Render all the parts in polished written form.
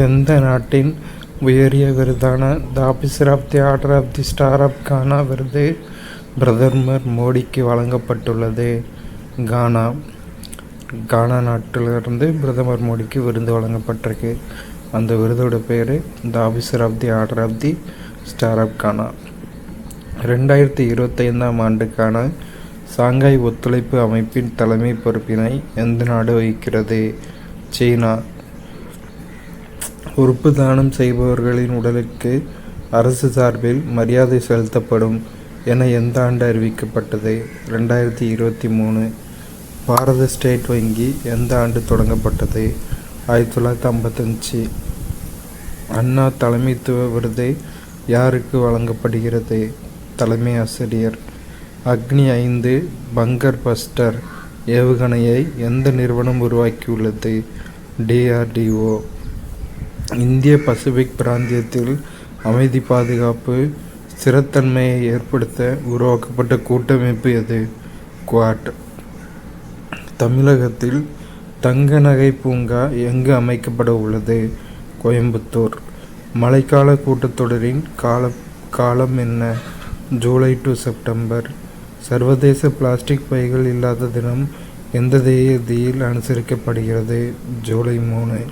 எந்த நாட்டின் உயரிய விருதான the officer of the order of the star of Ghana விருது பிரதமர் மோடிக்கு வழங்கப்பட்டுள்ளது? கானா. கானா நாட்டிலிருந்து பிரதமர் மோடிக்கு விருது வழங்கப்பட்டிருக்கு. அந்த விருதோட பேர் the officer of the order of the star of Ghana. 2025ஆம் ஆண்டுக்கான சாங்காய் ஒத்துழைப்பு அமைப்பின் தலைமை பொறுப்பினை எந்த நாடு வகிக்கிறது? சீனா. உறுப்பு தானம் செய்பவர்களின் உடலுக்கு அரசு சார்பில் மரியாதை செலுத்தப்படும் என எந்த ஆண்டு அறிவிக்கப்பட்டது? 2023. பாரத ஸ்டேட் வங்கி எந்த ஆண்டு தொடங்கப்பட்டது? 1955. அண்ணா தலைமைத்துவ விருது யாருக்கு வழங்கப்படுகிறது? தலைமை ஆசிரியர். அக்னி 5 பங்கர் பஸ்டர் ஏவுகணையை எந்த நிறுவனம் உருவாக்கியுள்ளது? DRDO. இந்திய பசிபிக் பிராந்தியத்தில் அமைதி பாதுகாப்பு ஸ்திரத்தன்மையை ஏற்படுத்த உருவாக்கப்பட்ட கூட்டமைப்பு எது? குவாட். தமிழகத்தில் தங்க நகை பூங்கா எங்கு அமைக்கப்பட உள்ளது? கோயம்புத்தூர். மழைக்கால கூட்டத்தொடரின் காலம் என்ன? July to September. சர்வதேச பிளாஸ்டிக் பைகள் இல்லாத தினம் எந்த தேதியில் அனுசரிக்கப்படுகிறது? ஜூலை 3.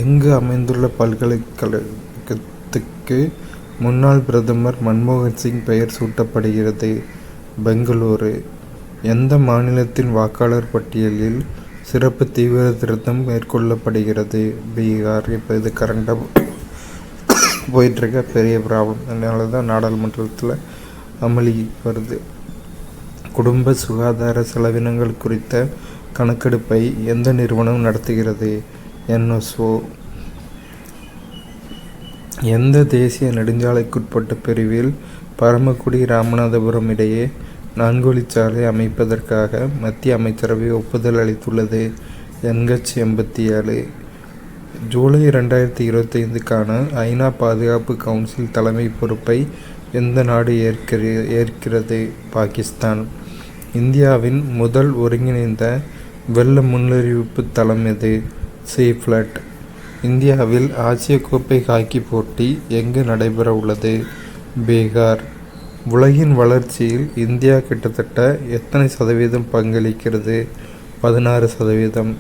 எங்கு அமைந்துள்ள பல்கலைக்கழகத்துக்கு முன்னாள் பிரதமர் மன்மோகன் சிங் பெயர் சூட்டப்படுகிறது? பெங்களூரு. எந்த மாநிலத்தின் வாக்காளர் பட்டியலில் சிறப்பு தீவிர திருத்தம் மேற்கொள்ளப்படுகிறது? பீகார். இப்போ இது கரண்டாக போயிட்டுருக்க பெரிய ப்ராப்ளம். அதனால தான் நாடாளுமன்றத்தில் அமளி வருது. குடும்ப சுகாதார செலவினங்கள் குறித்த கணக்கெடுப்பை எந்த நிறுவனம் நடத்துகிறது? NSO. எந்த தேசிய நெடுஞ்சாலைக்குட்பட்ட பிரிவில் பரமக்குடி ராமநாதபுரம் இடையே 4 வழிச்சாலை அமைப்பதற்காக மத்திய அமைச்சரவை ஒப்புதல் அளித்துள்ளது? NH 87. ஜூலை 2025க்கான ஐநா பாதுகாப்பு கவுன்சில் தலைமை பொறுப்பை எந்த நாடு ஏற்கிறது? பாகிஸ்தான். இந்தியாவின் முதல் ஒருங்கிணைந்த வெள்ள முன்னறிவிப்பு தளம் எது? சீஃப்ளட். இந்தியாவில் ஆசிய கோப்பை ஹாக்கி போட்டி எங்கு நடைபெற உள்ளது? பீகார். உலகின் வளர்ச்சியில் இந்தியா கிட்டத்தட்ட எத்தனை சதவீதம் பங்களிக்கிறது? 16%.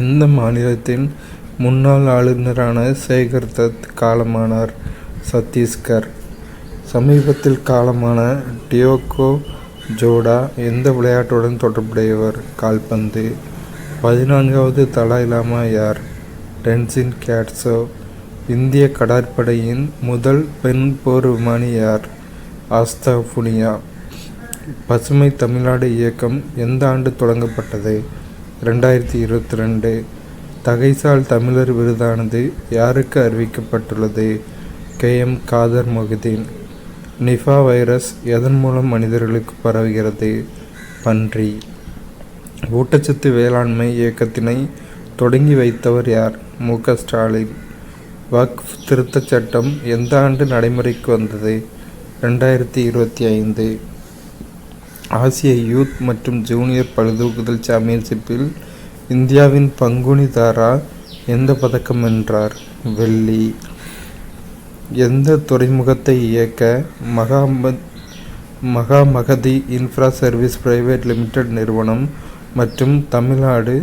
எந்த மாநிலத்தின் முன்னாள் ஆளுநரான சேகர் தத் காலமானார்? சத்தீஸ்கர். சமீபத்தில் காலமான டியோகோ ஜோடா எந்த விளையாட்டுடன் தொடர்புடையவர்? கால்பந்து. 14வது தலாய் லாமா யார்? டென்சின் கேட்ஸோ. இந்திய கடற்படையின் முதல் பெண் போர் விமானி யார்? ஆஸ்தா புனியா. பசுமை தமிழ்நாடு இயக்கம் எந்த ஆண்டு தொடங்கப்பட்டது? 2022. தகைசால் தமிழர் விருதானது யாருக்கு அறிவிக்கப்பட்டுள்ளது? KM Kader Mohideen. Nipah virus எதன் மூலம் மனிதர்களுக்கு பரவுகிறது? பன்றி. ஊட்டச்சத்து வேளாண்மை இயக்கத்தினை தொடங்கி வைத்தவர் யார்? MK ஸ்டாலின். வக்ஃப் திருத்தச் சட்டம் எந்த ஆண்டு நடைமுறைக்கு வந்தது? 2025. ஆசிய யூத் மற்றும் ஜூனியர் பளுதூக்குதல் சாம்பியன்ஷிப்பில் இந்தியாவின் பங்குனி தாரா எந்த பதக்கம் வென்றார்? வெள்ளி. எந்த துறைமுகத்தை இயக்க மகாமகதி இன்ஃப்ரா சர்வீஸ் பிரைவேட் லிமிடெட் நிறுவனம் மற்றும் தமிழ்நாடு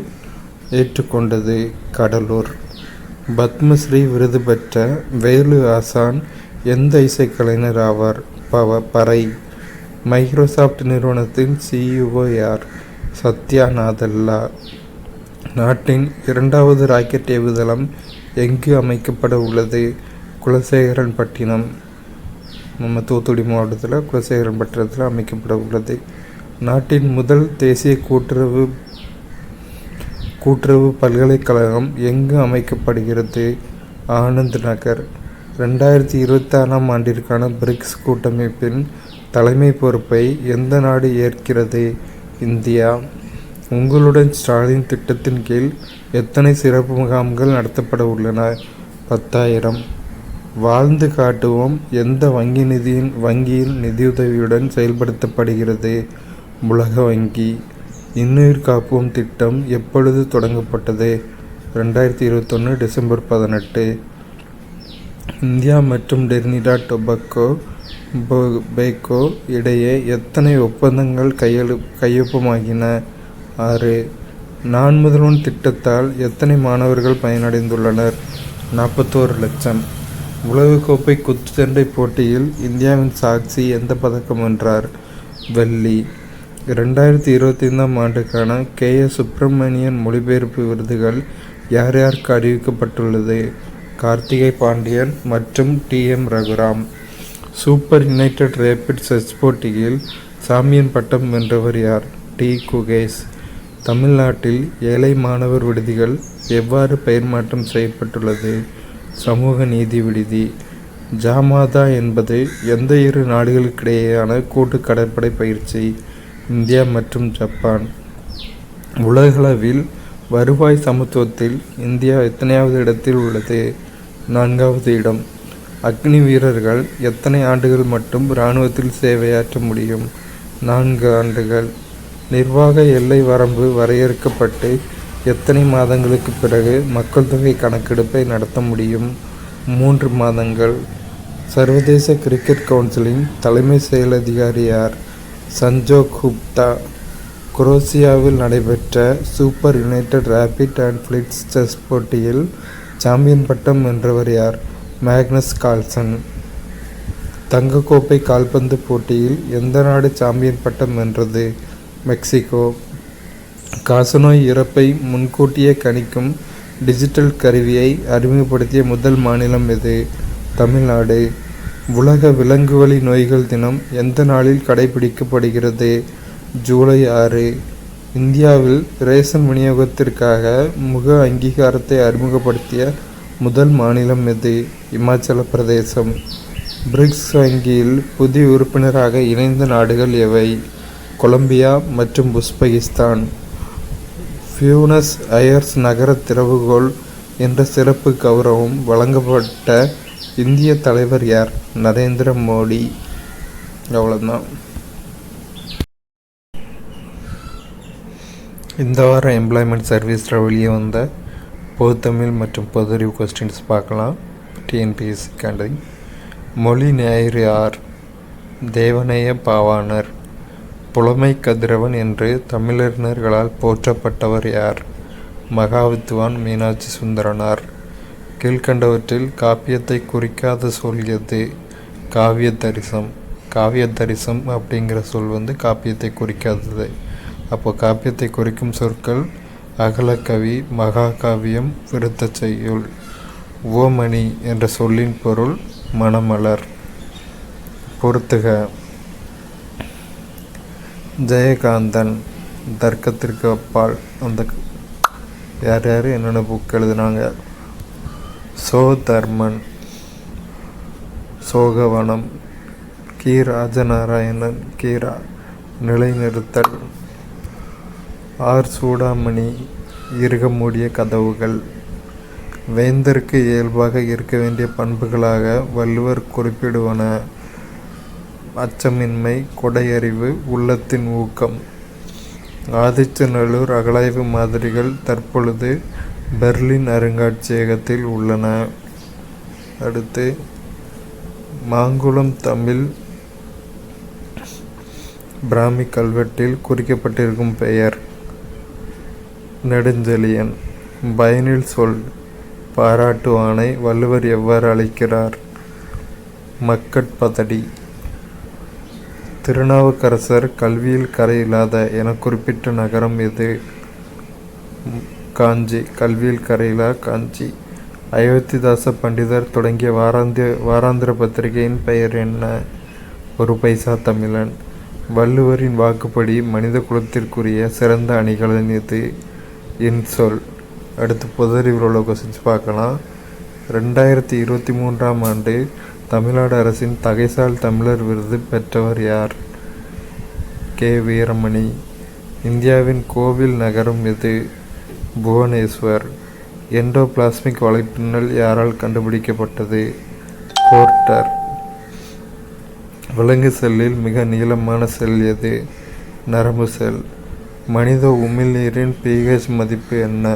ஏற்றுக்கொண்டது? கடலூர். பத்மஸ்ரீ விருது பெற்ற வேலு ஆசான் எந்த இசைக்கலைஞர் ஆவார்? பறை. மைக்ரோசாஃப்ட் நிறுவனத்தின் CEO யார்? சத்யா நாதல்லா. நாட்டின் 2வது ராக்கெட் ஏவுதளம் எங்கு அமைக்கப்பட உள்ளது? குலசேகரன்பட்டினம். நம்ம தூத்துக்குடி மாவட்டத்தில் குலசேகரன்பட்டினத்தில் அமைக்கப்பட உள்ளது. நாட்டின் முதல் தேசிய கூட்டுறவு பல்கலைக்கழகம் எங்கு அமைக்கப்படுகிறது? ஆனந்த் நகர். 2026ஆம் ஆண்டிற்கான பிரிக்ஸ் கூட்டமைப்பின் தலைமை பொறுப்பை எந்த நாடு ஏற்கிறது? இந்தியா. உங்களுடன் ஸ்டாலின் திட்டத்தின் கீழ் எத்தனை சிறப்பு முகாம்கள் நடத்தப்பட உள்ளன? 10,000. வாழ்ந்து காட்டுவோம் எந்த வங்கியின் நிதியுதவியுடன் செயல்படுத்தப்படுகிறது? உலக வங்கி. இன்னுயிர் காப்போம் திட்டம் எப்பொழுது தொடங்கப்பட்டது? 2021 டிசம்பர் 18. இந்தியா மற்றும் டிரினிடாட் டொபாகோ இடையே எத்தனை ஒப்பந்தங்கள் கையொப்பமாகின? 6. நான் முதல்வன் திட்டத்தால் எத்தனை மாணவர்கள் பயனடைந்துள்ளனர்? 41 லட்சம். உலகக்கோப்பை குத்துச்சண்டை போட்டியில் இந்தியாவின் சாக்சி எந்த பதக்கம் வென்றார்? வெள்ளி. 2025 ஆண்டுக்கான KS சுப்பிரமணியன் மொழிபெயர்ப்பு விருதுகள் யார் யாருக்கு அறிவிக்கப்பட்டுள்ளது? கார்த்திகை பாண்டியன் மற்றும் TM Raghuram. Super united rapid chess போட்டியில் சாம்பியன் பட்டம் வென்றவர் யார்? T குகேஷ். தமிழ்நாட்டில் ஏழை மாணவர் விடுதிகள் எவ்வாறு பெயர் மாற்றம் செய்யப்பட்டுள்ளது? சமூக நீதி விடுதி. ஜாமாதா என்பது எந்த இரு நாடுகளுக்கிடையேயான கூட்டு கடற்படை பயிற்சி? இந்தியா மற்றும் ஜப்பான். உலகளவில் வருவாய் சமத்துவத்தில் இந்தியா எத்தனையாவது இடத்தில் உள்ளது? 4வது இடம். அக்னி வீரர்கள் எத்தனை ஆண்டுகள் மட்டும் இராணுவத்தில் சேவையாற்ற முடியும்? 4 ஆண்டுகள். நிர்வாக எல்லை வரம்பு வரையறுக்கப்பட்டு எத்தனை மாதங்களுக்கு பிறகு மக்கள் தொகை கணக்கெடுப்பை நடத்த முடியும்? 3 மாதங்கள். சர்வதேச கிரிக்கெட் கவுன்சிலின் தலைமை செயல் அதிகாரி யார்? சஞ்சோக் குப்தா. குரோசியாவில் நடைபெற்ற super united rapid and blitz chess போட்டியில் சாம்பியன் பட்டம் வென்றவர் யார்? Magnus Carlsen. தங்கக்கோப்பை கால்பந்து போட்டியில் எந்த நாடு சாம்பியன் பட்டம் வென்றது? மெக்சிகோ. காசநோய் இறப்பை முன்கூட்டியே கணிக்கும் டிஜிட்டல் கருவியை அறிமுகப்படுத்திய முதல் மாநிலம் எது? தமிழ்நாடு. உலக விலங்குவழி நோய்கள் தினம் எந்த நாளில் கடைபிடிக்கப்படுகிறது? ஜூலை 6. இந்தியாவில் ரேஷன் விநியோகத்திற்காக முக அங்கீகாரத்தை அறிமுகப்படுத்திய முதல் மாநிலம் எது? இமாச்சல பிரதேசம். பிரிக்ஸ் வங்கியில் புதிய உறுப்பினராக இணைந்த நாடுகள் எவை? கொலம்பியா மற்றும் உஸ்பெகிஸ்தான். பியூனஸ் அயர்ஸ் நகர திறவுகோல் என்ற சிறப்பு கௌரவம் வழங்கப்பட்ட இந்திய தலைவர் யார்? நரேந்திர மோடி. அவ்வளோதான். இந்த வாரம் எம்ப்ளாய்மெண்ட் சர்வீஸில் வெளியே வந்த பொதுத்தமிழ் மற்றும் பொதறிவு கொஸ்டின்ஸ் பார்க்கலாம். TNPSC காண்டி. மொழி ஞாயிறு யார்? தேவநேய பாவாணர். புலமை கதிரவன் என்று தமிழறிஞர்களால் போற்றப்பட்டவர் யார்? மகாவித்வான் மீனாட்சி சுந்தரனார். கீழ்கண்டவற்றில் காப்பியத்தை குறிக்காத சொல் எது? காவிய தரிசம். காவிய தரிசம் அப்படிங்கிற சொல் காப்பியத்தை குறிக்காதது. அப்போ காப்பியத்தை குறிக்கும் சொற்கள் அகலக்கவி, மகாகாவியம், விருத்த செய்யுள். உவமணி என்ற சொல்லின் பொருள் மணமலர். பொறுத்துக. ஜெயகாந்தன். தர்க்கத்திற்கு அப்பால். அந்த யார் யார் என்னென்ன புக் எழுதுனாங்க? தர்மன். சோகவனம். ராஜநாராயணன். நிலைநிறுத்தல். சூடாமணி. இறுக மூடிய கதவுகள். வேந்தருக்கு இயல்பாக இருக்க வேண்டிய பண்புகளாக வள்ளுவர் குறிப்பிடுவன: அச்சமின்மை, கொடையறிவு, உள்ளத்தின் ஊக்கம். ஆதிச்சநல்லூர் அகழாய்வு மாதிரிகள் தற்பொழுது பெர்லின் அருங்காட்சியகத்தில் உள்ளன. அடுத்து மாங்குளம் தமிழ் பிராமி கல்வெட்டில் குறிக்கப்பட்டிருக்கும் பெயர் நெடுஞ்செழியன். பயனில் சொல் பாராட்டு ஆணை வள்ளுவர் எவ்வாறு அழைக்கிறார்? மக்கட்பதடி. திருநாவுக்கரசர் கல்வியில் கரையில்லாத என குறிப்பிட்ட நகரம் எது? காஞ்சி. கல்வியில் கரையிலா காஞ்சி. அயோத்திதாச பண்டிதர் தொடங்கிய வாராந்திர பத்திரிகையின் பெயர் என்ன? ஒரு பைசா தமிழன். வள்ளுவரின் வாக்குப்படி மனித குலத்திற்குரிய சிறந்த அணிகலன் எது? இன்சொல். அடுத்து பொதறிவில் உள்ள கொஸ்டின்ஸ் பார்க்கலாம். 2023 ஆண்டு தமிழ்நாடு அரசின் தகைசால் தமிழர் விருது பெற்றவர் யார்? வீரமணி. இந்தியாவின் கோவில் நகரம் எது? புவனேஸ்வர். எண்டோபிளாஸ்மிக் வலைப்பின்னல் யாரால் கண்டுபிடிக்கப்பட்டது? போர்ட்டர். விலங்கு செல்லில் மிக நீளமான செல் எது? நரம்பு செல். மனித உமிழ்நீரின் pH மதிப்பு என்ன?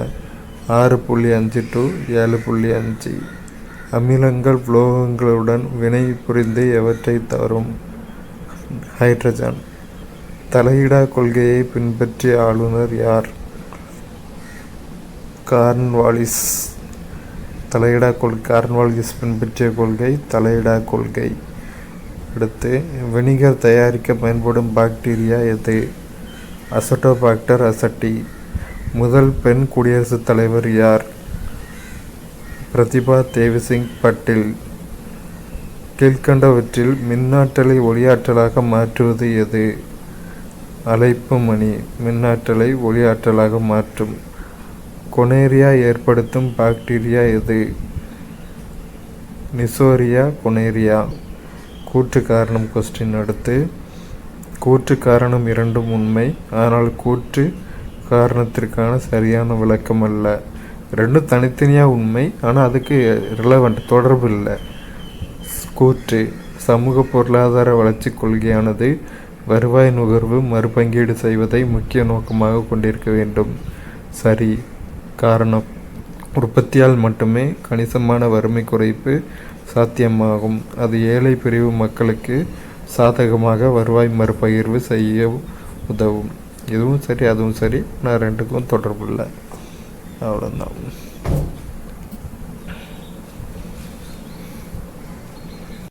6.5 to 7.5. அமிலங்கள் உலோகங்களுடன் வினை புரிந்து எவற்றை தரும்? ஹைட்ரஜன். தலையிடா கொள்கையை பின்பற்றிய ஆளுநர் யார்? கார்ன்வாலிஸ். கார்ன்வாலிஸ் பின்பற்றிய கொள்கை தலையிடா கொள்கை. அடுத்து, வினிகர் தயாரிக்க பயன்படும் பாக்டீரியா எது? அசட்டோபாக்டர் அசட்டி. முதல் பெண் குடியரசுத் தலைவர் யார்? பிரதிபா தேவிசிங் பட்டேல். கீழ்கண்டவற்றில் மின்னாற்றலை ஒளியாற்றலாக மாற்றுவது எது? அழைப்பு மணி மின்னாற்றலை ஒளியாற்றலாக மாற்றும். கொனேரியா ஏற்படுத்தும் பாக்டீரியா எது? நிசோரியா கொனேரியா. கூற்று காரணம் கொஸ்டின். அடுத்து, கூற்று காரணம் இரண்டும் உண்மை, ஆனால் கூற்று காரணத்திற்கான சரியான விளக்கம் அல்ல. ரெண்டும் தனித்தனியாக உண்மை, ஆனால் அதுக்கு ரிலவெண்ட் தொடர்பு இல்லை. கூற்று: சமூக பொருளாதார வளர்ச்சி கொள்கையானது வருவாய் நுகர்வு மறுபங்கீடு செய்வதை முக்கிய நோக்கமாக கொண்டிருக்க வேண்டும். சரி. காரணம்: உற்பத்தியால் மட்டுமே கணிசமான வறுமை குறைப்பு சாத்தியமாகும். அது ஏழை பிரிவு மக்களுக்கு சாதகமாக வருவாய் மறுபகிர்வு செய்ய உதவும். இதுவும் சரி, அதுவும் சரி, நான் ரெண்டுக்கும் தொடர்பு இல்லை. அவ்வளோதான்.